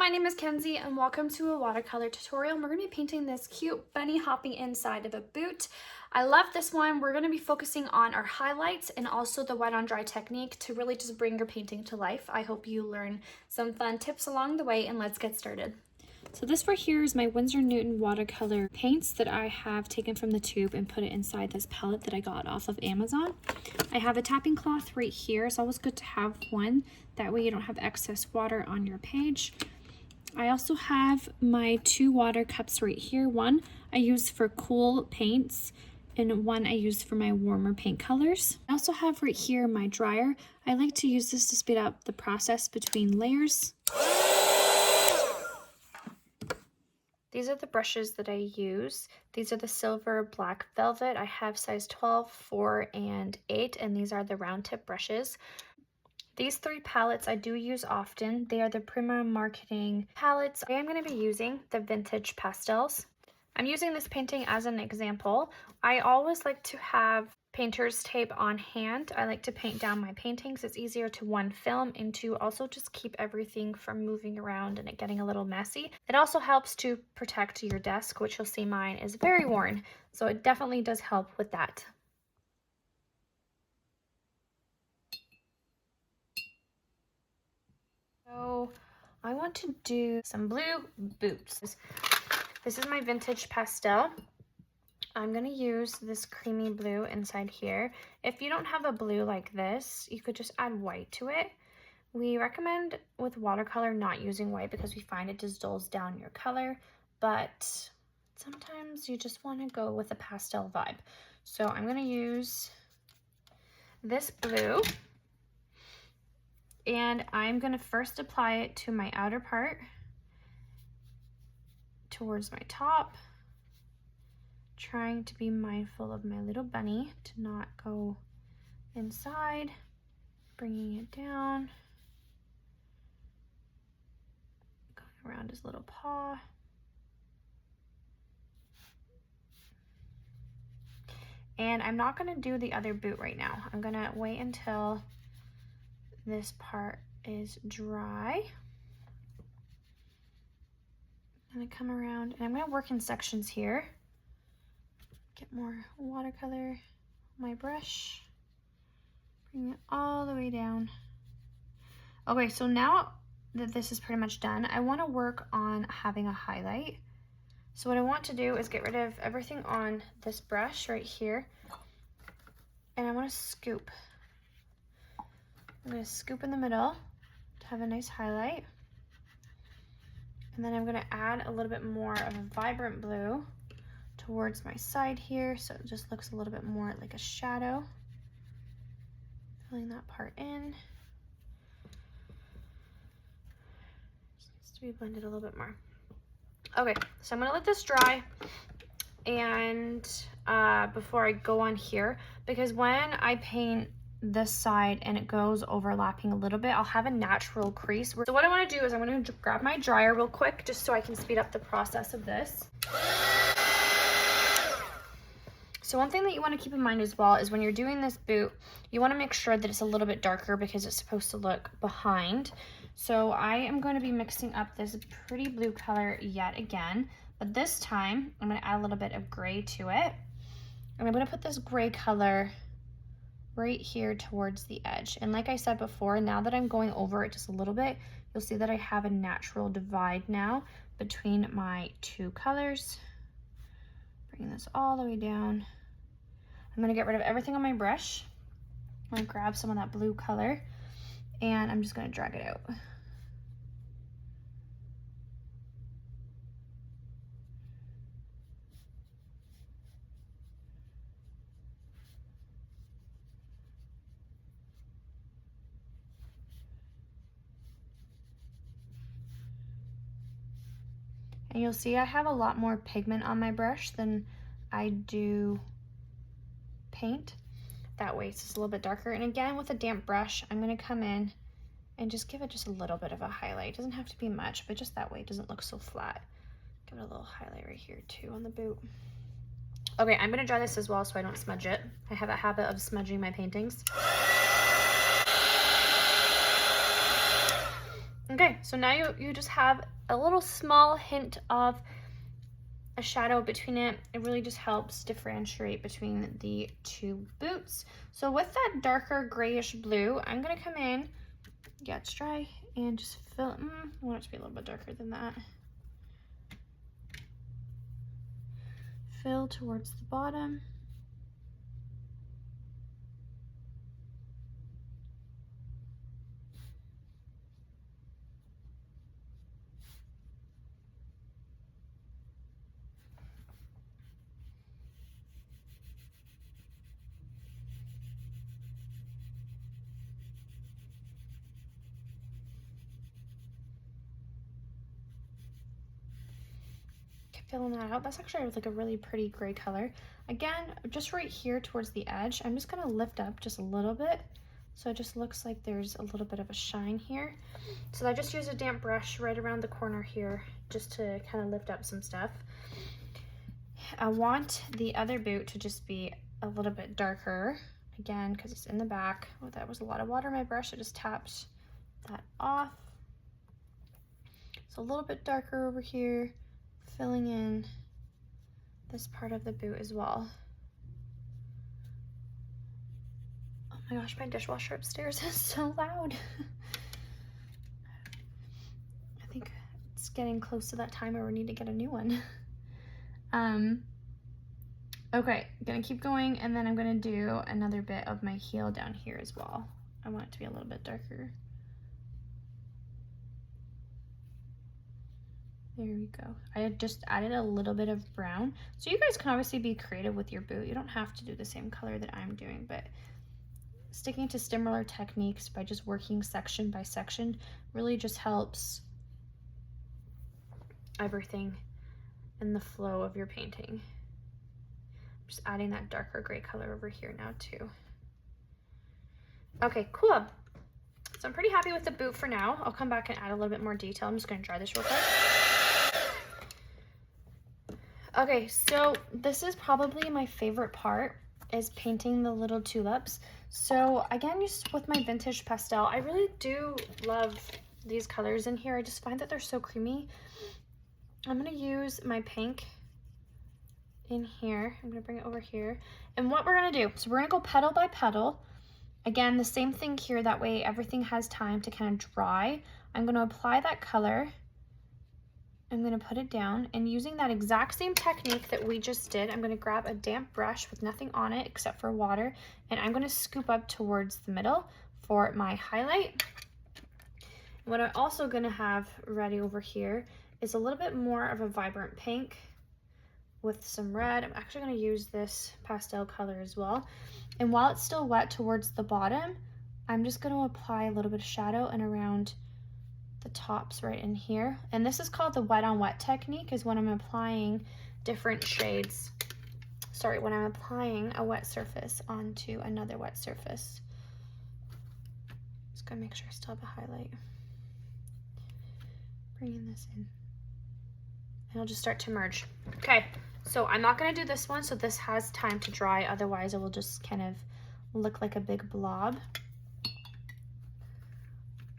my name is Kenzie and welcome to a watercolor tutorial. We're going to be painting this cute bunny hopping inside of a boot. I love this one. We're going to be focusing on our highlights and also the wet on dry technique to really just bring your painting to life. I hope you learn some fun tips along the way, and let's get started. So this right here is my Winsor Newton watercolor paints that I have taken from the tube and put it inside this palette that I got off of Amazon. I have a tapping cloth right here. It's always good to have one. That way you don't have excess water on your page. I also have my two water cups right here. One I use for cool paints and one I use for my warmer paint colors. I also have right here my dryer. I like to use this to speed up the process between layers. These are the brushes that I use. These are the silver black velvet. I have size 12, 4, and 8, and these are the round tip brushes. These three palettes I do use often. They are the Prima Marketing palettes. I am going to be using the Vintage Pastels. I'm using this painting as an example. I always like to have painter's tape on hand. I like to paint down my paintings. It's easier to one, film, and to also just keep everything from moving around and it getting a little messy. It also helps to protect your desk, which you'll see mine is very worn. So it definitely does help with that. So I want to do some blue boots. This is my Vintage Pastel. I'm going to use this creamy blue inside here. If you don't have a blue like this, you could just add white to it. We recommend with watercolor not using white because we find it just dulls down your color, but sometimes you just want to go with a pastel vibe. So I'm going to use this blue. And I'm going to first apply it to my outer part, towards my top, trying to be mindful of my little bunny to not go inside, bringing it down, going around his little paw. And I'm not going to do the other boot right now. I'm going to wait until this part is dry. I'm going to come around and I'm going to work in sections here. Get more watercolor on my brush. Bring it all the way down. Okay, so now that this is pretty much done, I want to work on having a highlight. So what I want to do is get rid of everything on this brush right here. And I want to scoop. I'm going to scoop in the middle to have a nice highlight. And then I'm going to add a little bit more of a vibrant blue towards my side here, so it just looks a little bit more like a shadow. Filling that part in. Just needs to be blended a little bit more. Okay, so I'm going to let this dry and before I go on here, because when I paint this side and it goes overlapping a little bit, I'll have a natural crease. So what I want to do is I'm going to grab my dryer real quick just so I can speed up the process of this. So one thing that you want to keep in mind as well is when you're doing this boot, you want to make sure that it's a little bit darker because it's supposed to look behind. So I am going to be mixing up this pretty blue color yet again, but this time I'm going to add a little bit of gray to it. And I'm going to put this gray color right here towards the edge. And like I said before, now that I'm going over it just a little bit, you'll see that I have a natural divide now between my two colors. Bring this all the way down. I'm going to get rid of everything on my brush. I'm going to grab some of that blue color and I'm just going to drag it out. And you'll see I have a lot more pigment on my brush than I do paint. That way it's just a little bit darker. And again, with a damp brush, I'm going to come in and just give it just a little bit of a highlight. It doesn't have to be much, but just that way it doesn't look so flat. Give it a little highlight right here too on the boot. Okay, I'm going to dry this as well so I don't smudge it. I have a habit of smudging my paintings. Okay, so now you just have a little small hint of a shadow between it. It really just helps differentiate between the two boots. So with that darker grayish blue, I'm gonna come in, yeah, it's dry, and just fill it. I want it to be a little bit darker than that. Fill towards the bottom. Filling that out. That's actually like a really pretty gray color. Again, just right here towards the edge, I'm just gonna lift up just a little bit. So it just looks like there's a little bit of a shine here. So I just use a damp brush right around the corner here just to kind of lift up some stuff. I want the other boot to just be a little bit darker, again, because it's in the back. Oh, that was a lot of water in my brush. I just tapped that off. So a little bit darker over here, filling in this part of the boot as well. Oh my gosh, my dishwasher upstairs is so loud. I think it's getting close to that time where we need to get a new one. Okay, gonna keep going, and then I'm gonna do another bit of my heel down here as well. I want it to be a little bit darker. There we go. I just added a little bit of brown. So you guys can obviously be creative with your boot. You don't have to do the same color that I'm doing, but sticking to similar techniques by just working section by section really just helps everything in the flow of your painting. Just adding that darker gray color over here now too. Okay, cool. So I'm pretty happy with the boot for now. I'll come back and add a little bit more detail. I'm just gonna dry this real quick. Okay, so this is probably my favorite part, is painting the little tulips. So again, just with my vintage pastel, I really do love these colors in here. I just find that they're so creamy. I'm gonna use my pink in here. I'm gonna bring it over here. And what we're gonna do, so we're gonna go petal by petal. Again, the same thing here, that way everything has time to kind of dry. I'm gonna apply that color. I'm gonna put it down, and using that exact same technique that we just did, I'm gonna grab a damp brush with nothing on it except for water, and I'm gonna scoop up towards the middle for my highlight. What I'm also gonna have ready over here is a little bit more of a vibrant pink with some red. I'm actually gonna use this pastel color as well. And while it's still wet towards the bottom, I'm just gonna apply a little bit of shadow and around the tops right in here. And this is called the wet on wet technique, is when I'm applying different shades. Sorry, when I'm applying a wet surface onto another wet surface. Just gonna make sure I still have a highlight. Bringing this in. And it'll just start to merge. Okay, so I'm not gonna do this one, so this has time to dry, otherwise it will just kind of look like a big blob.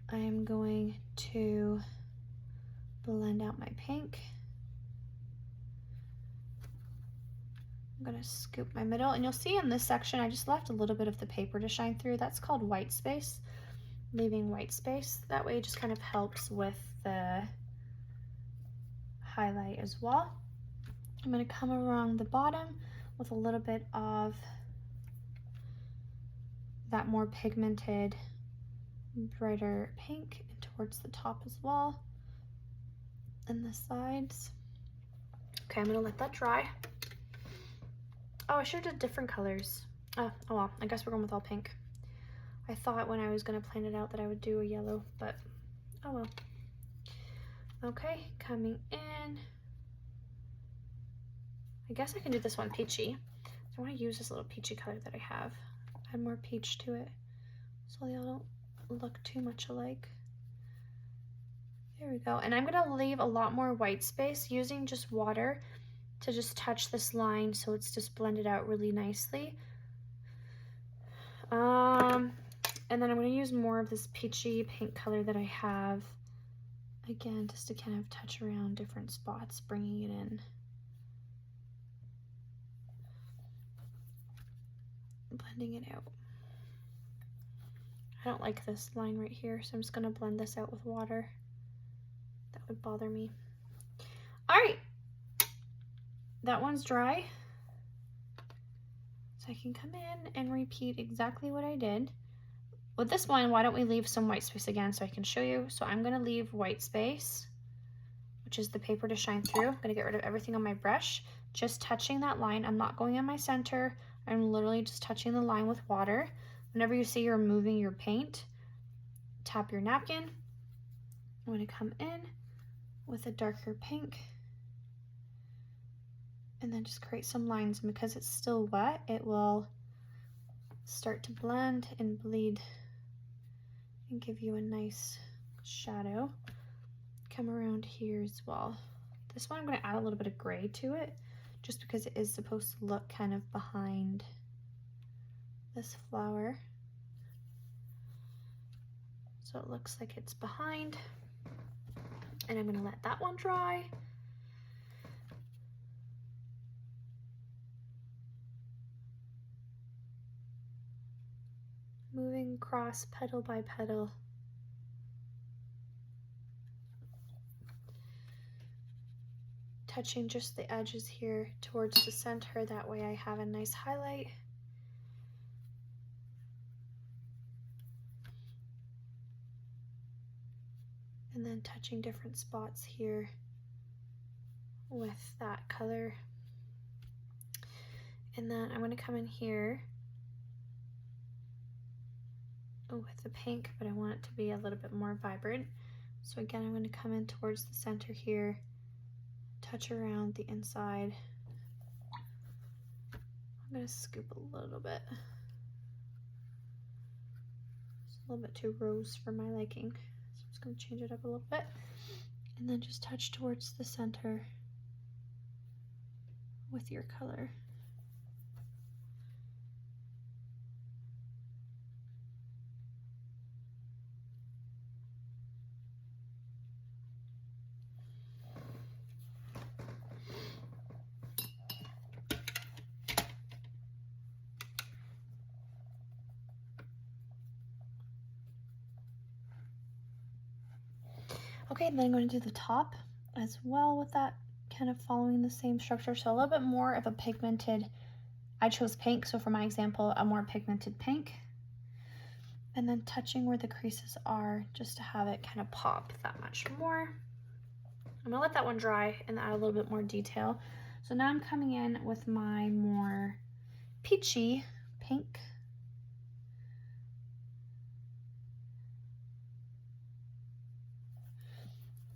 I am going to blend out my pink. I'm gonna scoop my middle, and you'll see in this section I just left a little bit of the paper to shine through. That's called white space, leaving white space. That way it just kind of helps with the highlight as well. I'm gonna come around the bottom with a little bit of that more pigmented, brighter pink, and towards the top as well, and the sides. Okay, I'm gonna let that dry. Oh, I should have did different colors. Oh well, I guess we're going with all pink. I thought when I was gonna plan it out that I would do a yellow, but oh well. Okay, coming in. I guess I can do this one peachy. I want to use this little peachy color that I have. Add more peach to it so they all don't look too much alike. There we go. And I'm going to leave a lot more white space using just water to just touch this line so it's just blended out really nicely. And then I'm going to use more of this peachy pink color that I have Again, just to kind of touch around different spots, bringing it in. Blending it out. I don't like this line right here, so I'm just gonna blend this out with water. That would bother me. All right, that one's dry. So I can come in and repeat exactly what I did. With this one, why don't we leave some white space again so I can show you. So I'm gonna leave white space, which is the paper to shine through. I'm gonna get rid of everything on my brush, just touching that line. I'm not going in my center. I'm literally just touching the line with water. Whenever you see you're moving your paint, tap your napkin. I'm gonna come in with a darker pink and then just create some lines. And because it's still wet, it will start to blend and bleed and give you a nice shadow. Come around here as well. This one I'm going to add a little bit of gray to it just because it is supposed to look kind of behind this flower. So it looks like it's behind. And I'm going to let that one dry. Moving across petal by petal. Touching just the edges here towards the center, that way I have a nice highlight. And then touching different spots here with that color. And then I'm going to come in here with the pink, but I want it to be a little bit more vibrant. So again, I'm going to come in towards the center here, touch around the inside. I'm going to scoop a little bit. It's a little bit too rose for my liking, so I'm just going to change it up a little bit. And then just touch towards the center with your color. Okay, then I'm going to do the top as well with that, kind of following the same structure. So a little bit more of a pigmented, I chose pink, so for my example, a more pigmented pink. And then touching where the creases are just to have it kind of pop that much more. I'm gonna let that one dry and add a little bit more detail. So now I'm coming in with my more peachy pink.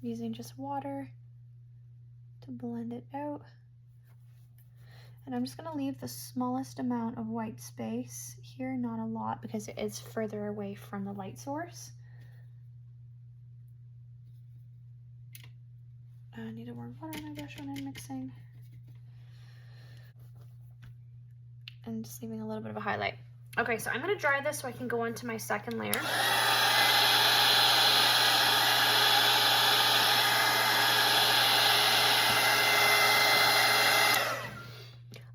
Using just water to blend it out. And I'm just gonna leave the smallest amount of white space here, not a lot, because it is further away from the light source. I need to warm water on my brush when I'm mixing. And just leaving a little bit of a highlight. Okay, so I'm gonna dry this so I can go into my second layer.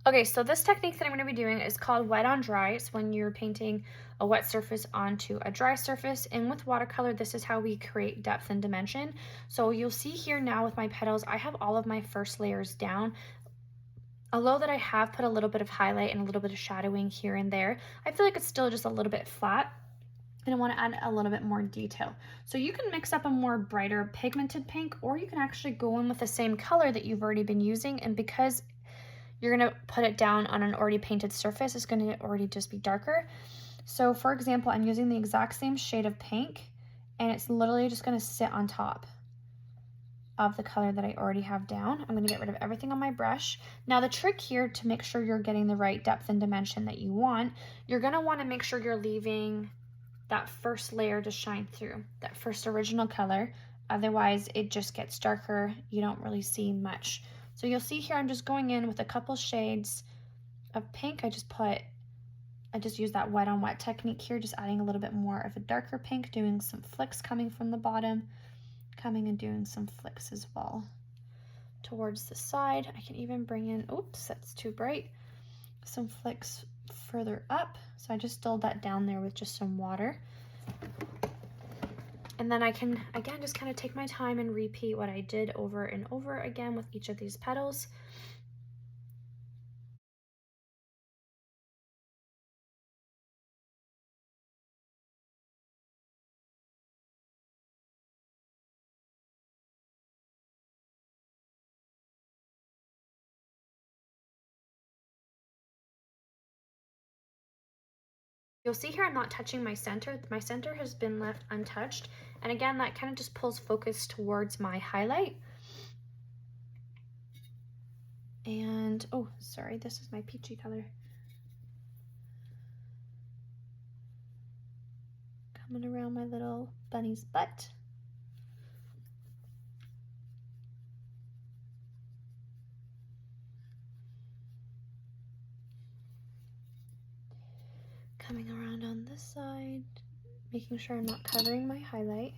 Okay, so this technique that I'm going to be doing is called wet on dry. It's when you're painting a wet surface onto a dry surface. And with watercolor, this is how we create depth and dimension. So you'll see here now with my petals, I have all of my first layers down. Although that I have put a little bit of highlight and a little bit of shadowing here and there, I feel like it's still just a little bit flat. And I want to add a little bit more detail. So you can mix up a more brighter pigmented pink, or you can actually go in with the same color that you've already been using. And because you're going to put it down on an already painted surface, it's going to already just be darker. So for example, I'm using the exact same shade of pink, and it's literally just going to sit on top of the color that I already have down. I'm going to get rid of everything on my brush. Now the trick here to make sure you're getting the right depth and dimension that you want, you're going to want to make sure you're leaving that first layer to shine through, that first original color. Otherwise it just gets darker. You don't really see much. So you'll see here I'm just going in with a couple shades of pink. I just use that wet on wet technique here, just adding a little bit more of a darker pink, doing some flicks coming from the bottom, coming and doing some flicks as well towards the side. I can even bring in, oops, that's too bright, some flicks further up. So I just dulled that down there with just some water. And then I can, again, just kind of take my time and repeat what I did over and over again with each of these petals. You'll see here I'm not touching my center. My center has been left untouched. And again, that kind of just pulls focus towards my highlight. And, oh, sorry, this is my peachy color. Coming around my little bunny's butt. Coming around on this side, making sure I'm not covering my highlight,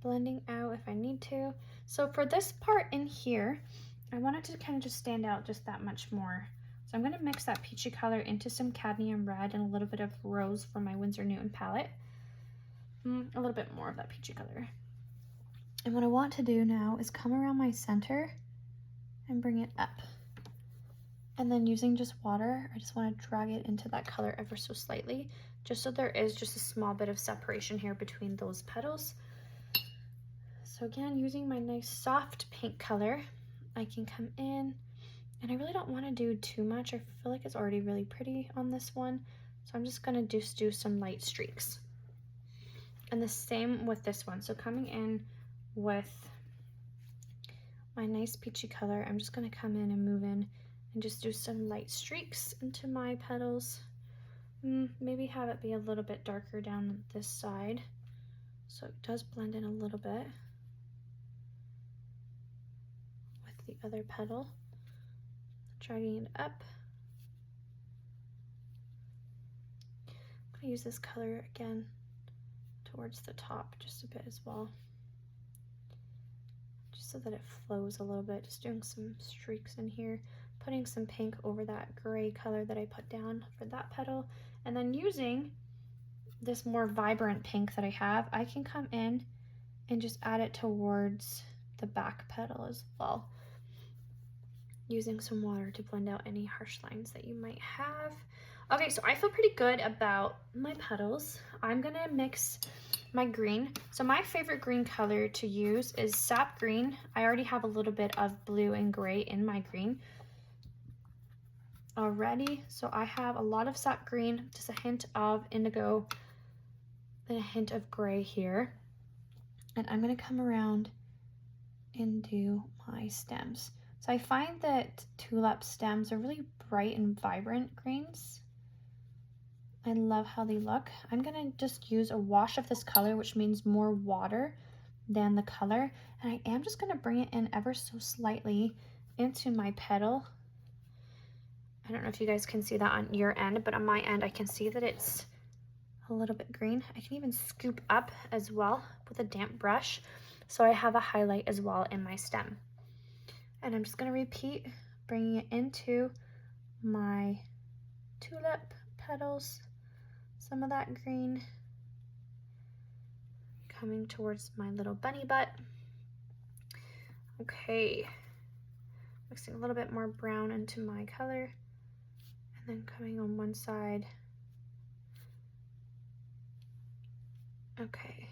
blending out if I need to. So for this part in here, I want it to kind of just stand out just that much more. So I'm going to mix that peachy color into some cadmium red and a little bit of rose from my Winsor Newton palette. A little bit more of that peachy color. And what I want to do now is come around my center and bring it up. And then using just water, I just want to drag it into that color ever so slightly, just so there is just a small bit of separation here between those petals. So again, using my nice soft pink color, I can come in, and I really don't want to do too much. I feel like it's already really pretty on this one. So I'm just going to just do some light streaks. And the same with this one. So coming in with my nice peachy color, I'm just going to come in and move in and just do some light streaks into my petals. Maybe have it be a little bit darker down this side so it does blend in a little bit with the other petal. Dragging it up. I'm going to use this color again towards the top just a bit as well, just so that it flows a little bit. Just doing some streaks in here, putting some pink over that gray color that I put down for that petal, and then using this more vibrant pink that I have, I can come in and just add it towards the back petal as well, using some water to blend out any harsh lines that you might have. Okay, so I feel pretty good about my petals. I'm gonna mix my green. So my favorite green color to use is sap green. I already have a little bit of blue and gray in my green already. So I have a lot of sap green, just a hint of indigo, and a hint of gray here. And I'm gonna come around and do my stems. So I find that tulip stems are really bright and vibrant greens. I love how they look. I'm gonna just use a wash of this color, which means more water than the color. And I am just gonna bring it in ever so slightly into my petal. I don't know if you guys can see that on your end, but on my end, I can see that it's a little bit green. I can even scoop up as well with a damp brush, so I have a highlight as well in my stem. And I'm just gonna repeat, bringing it into my tulip petals, some of that green coming towards my little bunny butt. Okay, mixing a little bit more brown into my color, and then coming on one side. Okay,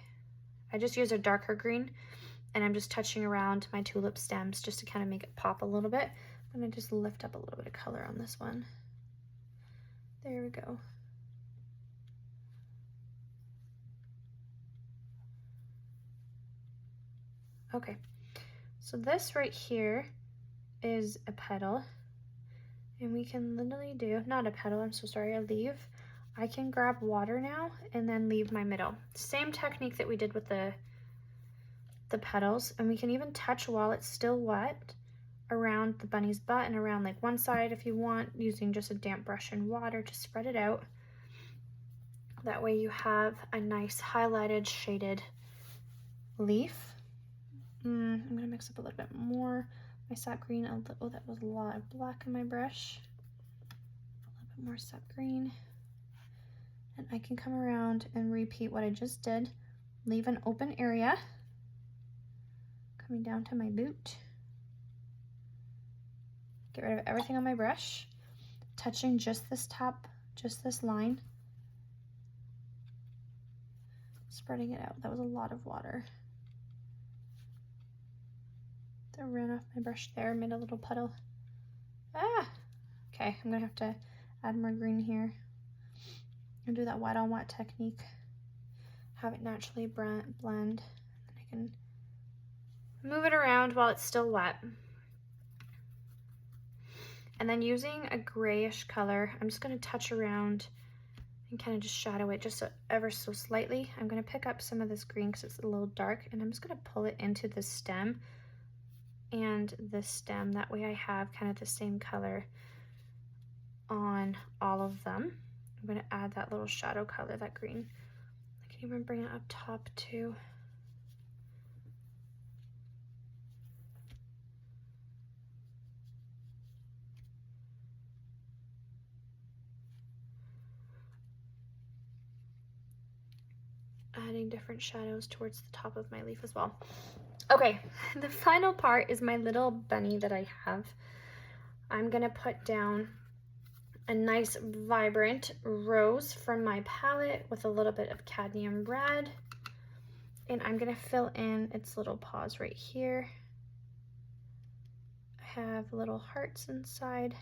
I just used a darker green, and I'm just touching around my tulip stems just to kind of make it pop a little bit. I'm gonna just lift up a little bit of color on this one. There we go. Okay, so this right here is a petal, and we can literally do, not a petal, I'm so sorry, a leaf. I can grab water now and then leave my middle. Same technique that we did with the petals, and we can even touch while it's still wet around the bunny's butt and around like one side if you want, using just a damp brush and water to spread it out. That way you have a nice highlighted shaded leaf. I'm gonna mix up a little bit more. My sap green, oh, that was a lot of black in my brush. A little bit more sap green. And I can come around and repeat what I just did. Leave an open area. Coming down to my boot. Get rid of everything on my brush. Touching just this top, just this line. Spreading it out. That was a lot of water. That ran off my brush there, made a little puddle. Ah! Okay, I'm gonna have to add more green here. And do that wet on wet technique. Have it naturally blend. And I can move it around while it's still wet. And then using a grayish color, I'm just gonna touch around and kind of just shadow it just ever so slightly. I'm gonna pick up some of this green because it's a little dark, and I'm just gonna pull it into the stem and the stem. That way I have kind of the same color on all of them. I'm gonna add that little shadow color, that green. I can even bring it up top too. Adding different shadows towards the top of my leaf as well. Okay, the final part is my little bunny that I have. I'm gonna put down a nice vibrant rose from my palette with a little bit of cadmium red. And I'm gonna fill in its little paws right here. I have little hearts inside.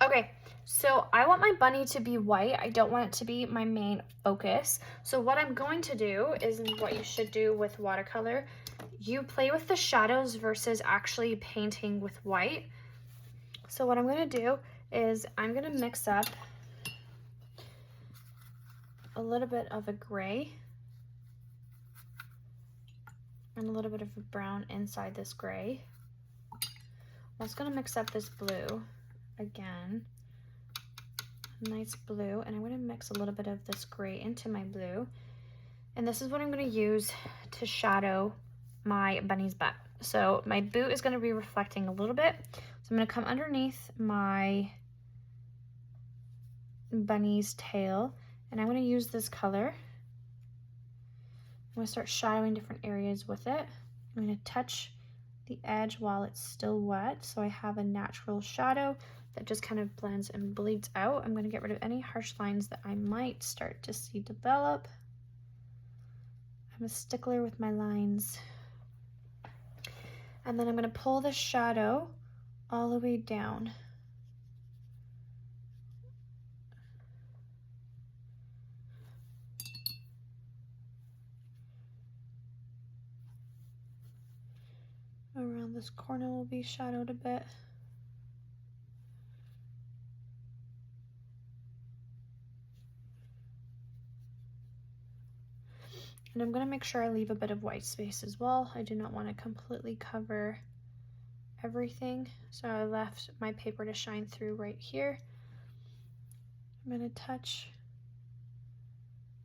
Okay, so I want my bunny to be white. I don't want it to be my main focus. So what I'm going to do is what you should do with watercolor. You play with the shadows versus actually painting with white. So what I'm gonna do is I'm gonna mix up a little bit of a gray and a little bit of a brown inside this gray. I'm also gonna mix up this blue again, nice blue, and I'm going to mix a little bit of this gray into my blue, and this is what I'm going to use to shadow my bunny's butt. So my boot is going to be reflecting a little bit, so I'm going to come underneath my bunny's tail, and I'm going to use this color. I'm going to start shadowing different areas with it. I'm going to touch the edge while it's still wet, so I have a natural shadow that just kind of blends and bleeds out. I'm going to get rid of any harsh lines that I might start to see develop. I'm a stickler with my lines. And then I'm going to pull the shadow all the way down. Around this corner will be shadowed a bit. And I'm going to make sure I leave a bit of white space as well. I do not want to completely cover everything. So I left my paper to shine through right here. I'm going to touch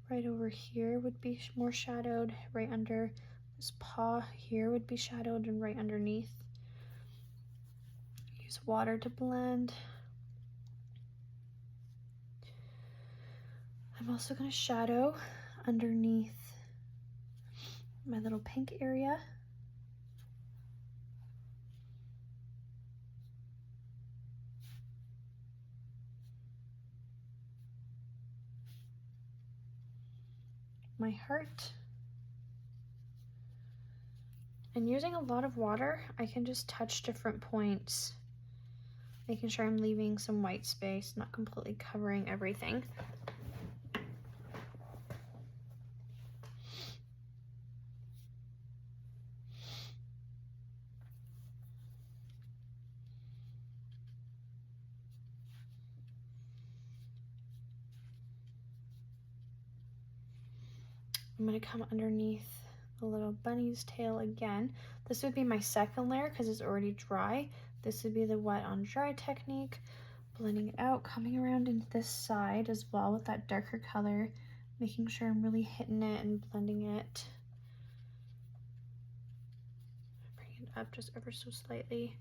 right over here would be more shadowed. Right under this paw here would be shadowed, and right underneath. Use water to blend. I'm also going to shadow underneath my little pink area. My heart. And using a lot of water, I can just touch different points, making sure I'm leaving some white space, not completely covering everything. I'm gonna come underneath the little bunny's tail again. This would be my second layer because it's already dry. This would be the wet on dry technique. Blending it out, coming around into this side as well with that darker color, making sure I'm really hitting it and blending it. Bring it up just ever so slightly.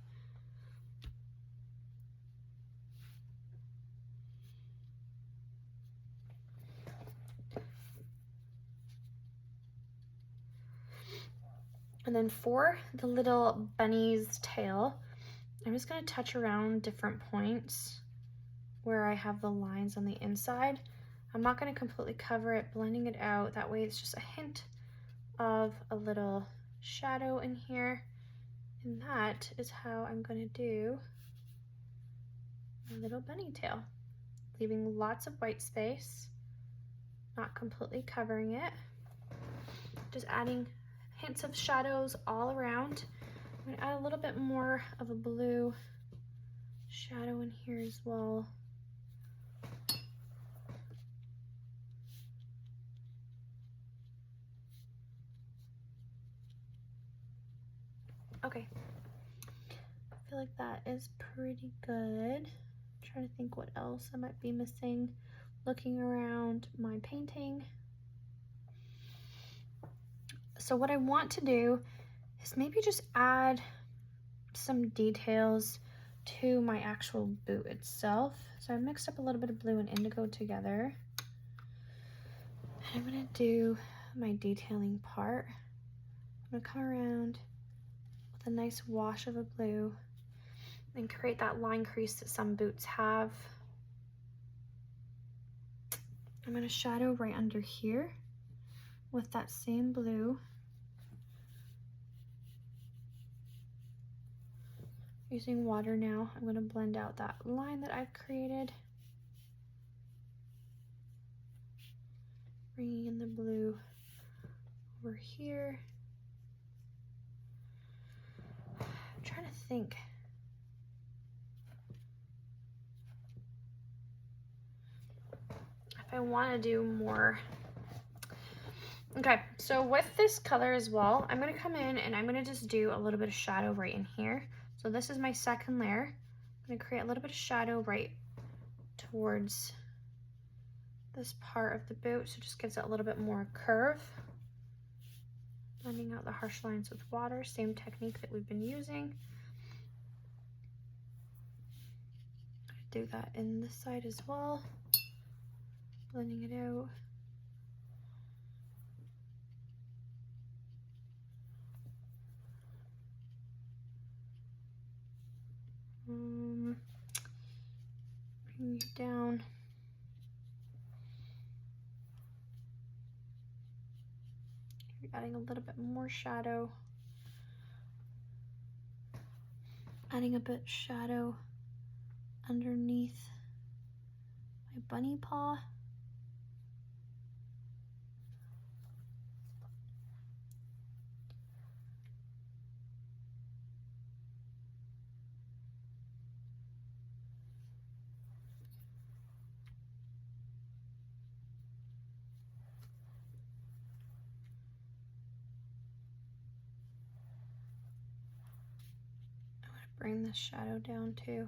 And then for the little bunny's tail, I'm just gonna touch around different points where I have the lines on the inside. I'm not gonna completely cover it, blending it out. That way it's just a hint of a little shadow in here. And that is how I'm gonna do my little bunny tail, leaving lots of white space, not completely covering it, just adding hints of shadows all around. I'm gonna add a little bit more of a blue shadow in here as well. Okay, I feel like that is pretty good. I'm trying to think what else I might be missing. Looking around my painting. So what I want to do is maybe just add some details to my actual boot itself. So I mixed up a little bit of blue and indigo together. And I'm gonna do my detailing part. I'm gonna come around with a nice wash of a blue and create that line crease that some boots have. I'm gonna shadow right under here with that same blue. Using water now, I'm gonna blend out that line that I've created. Bringing in the blue over here. I'm trying to think. If I wanna do more. Okay, so with this color as well, I'm gonna come in and I'm gonna just do a little bit of shadow right in here. So this is my second layer. I'm gonna create a little bit of shadow right towards this part of the boot, so it just gives it a little bit more curve. Blending out the harsh lines with water, same technique that we've been using. Do that in this side as well. Blending it out. Bring it down. Adding a little bit more shadow. Adding a bit of shadow underneath my bunny paw. Bring this shadow down too.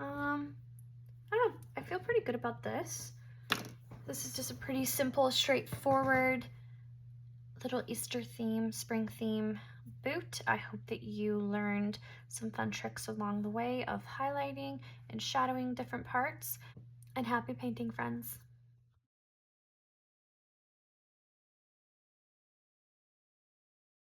I don't know, I feel pretty good about this. This is just a pretty simple, straightforward little Easter theme, spring theme boot. I hope that you learned some fun tricks along the way of highlighting and shadowing different parts. And happy painting, friends.